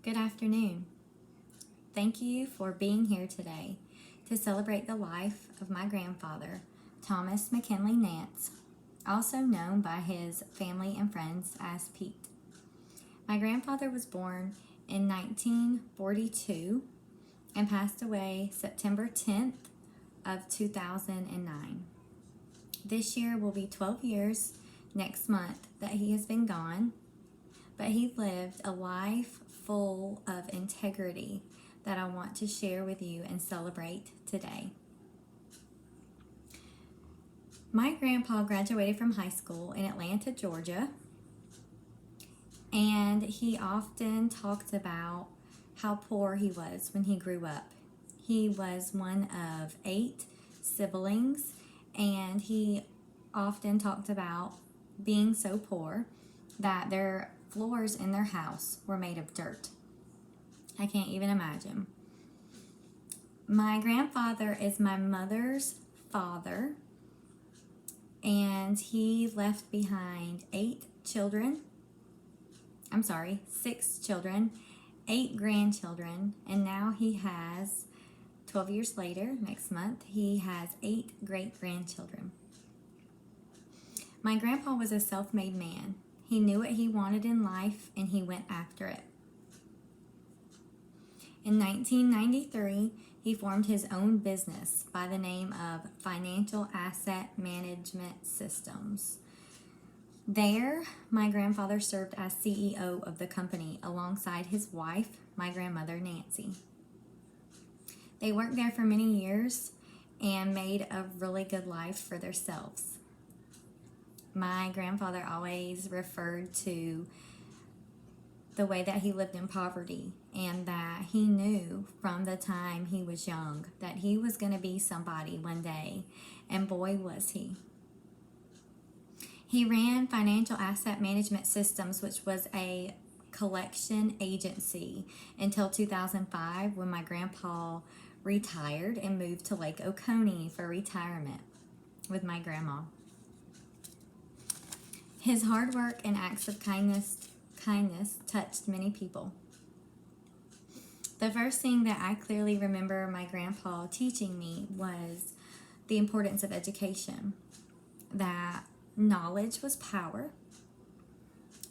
Good afternoon. Thank you for being here today to celebrate the life of my grandfather, Thomas McKinley Nance, also known by his family and friends as Pete. My grandfather was born in 1942 and passed away September 10th of 2009. This year will be 12 years next month that he has been gone, but he lived a life full of integrity that I want to share with you and celebrate today. My grandpa graduated from high school in Atlanta, Georgia, and he often talked about how poor he was when he grew up. He was one of 8 siblings, and he often talked about being so poor that their floors in their house were made of dirt. I can't even imagine. My grandfather is my mother's father, and he left behind 6 children, 8 grandchildren, and now he has, 12 years later, next month, he has 8 great-grandchildren. My grandpa was a self-made man. He knew what he wanted in life, and he went after it. In 1993, he formed his own business by the name of Financial Asset Management Systems. There, my grandfather served as CEO of the company alongside his wife, my grandmother, Nancy. They worked there for many years and made a really good life for themselves. My grandfather always referred to the way that he lived in poverty, and that he knew from the time he was young that he was going to be somebody one day, and boy was he. He ran Financial Asset Management Systems, which was a collection agency, until 2005, when my grandpa retired and moved to Lake Oconee for retirement with my grandma. His hard work and acts of kindness touched many people. The first thing that I clearly remember my grandpa teaching me was the importance of education, that knowledge was power,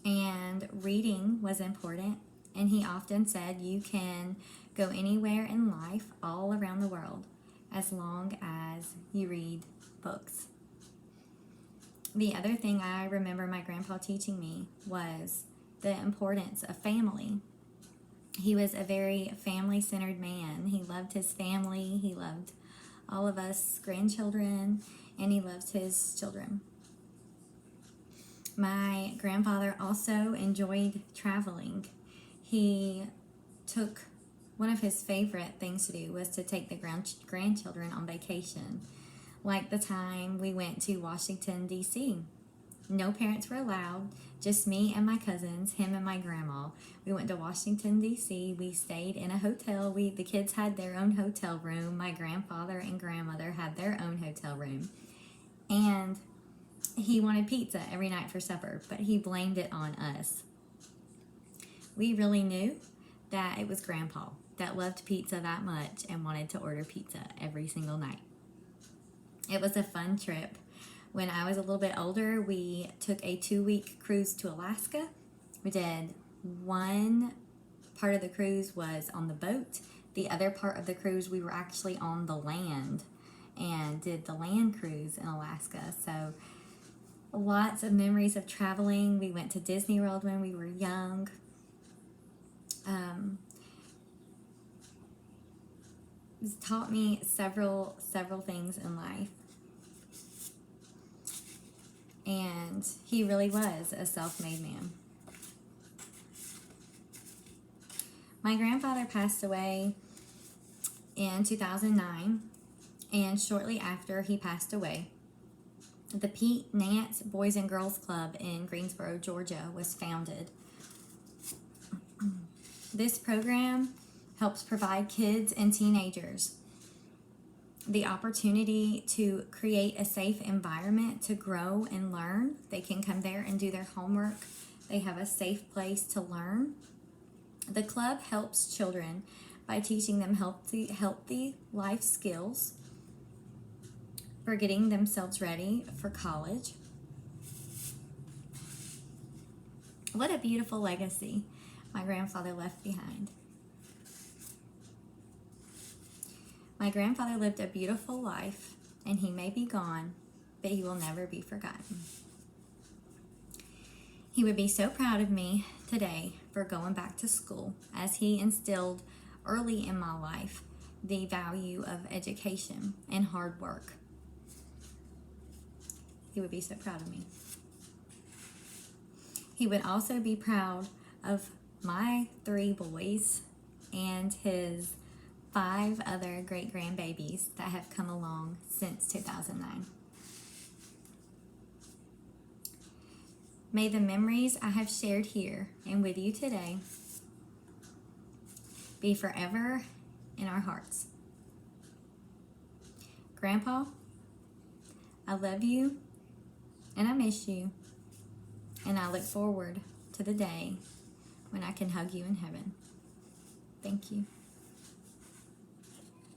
and reading was important. And he often said you can go anywhere in life all around the world as long as you read books. The other thing I remember my grandpa teaching me was the importance of family. He was a very family-centered man. He loved his family. He loved all of us grandchildren, and he loved his children. My grandfather also enjoyed traveling. One of his favorite things to do was to take the grandchildren on vacation. Like the time we went to Washington, D.C. No parents were allowed, just me and my cousins, him and my grandma. We went to Washington, D.C. We stayed in a hotel. The kids had their own hotel room. My grandfather and grandmother had their own hotel room. And he wanted pizza every night for supper, but he blamed it on us. We really knew that it was Grandpa that loved pizza that much and wanted to order pizza every single night. It was a fun trip. When I was a little bit older, we took a 2-week cruise to Alaska. We did one part of the cruise was on the boat. The other part of the cruise, we were actually on the land and did the land cruise in Alaska. So lots of memories of traveling. We went to Disney World when we were young. It's taught me several things in life. And he really was a self-made man. My grandfather passed away in 2009, and shortly after he passed away, the Pete Nance Boys and Girls Club in Greensboro, Georgia was founded. This program helps provide kids and teenagers the opportunity to create a safe environment to grow and learn. They can come there and do their homework. They have a safe place to learn. The club helps children by teaching them healthy life skills for getting themselves ready for college. What a beautiful legacy my grandfather left behind. My grandfather lived a beautiful life, and he may be gone, but he will never be forgotten. He would be so proud of me today for going back to school, as he instilled early in my life the value of education and hard work. He would be so proud of me. He would also be proud of my 3 boys and his 5 other great-grandbabies that have come along since 2009. May the memories I have shared here and with you today be forever in our hearts. Grandpa, I love you and I miss you, and I look forward to the day when I can hug you in heaven. Thank you.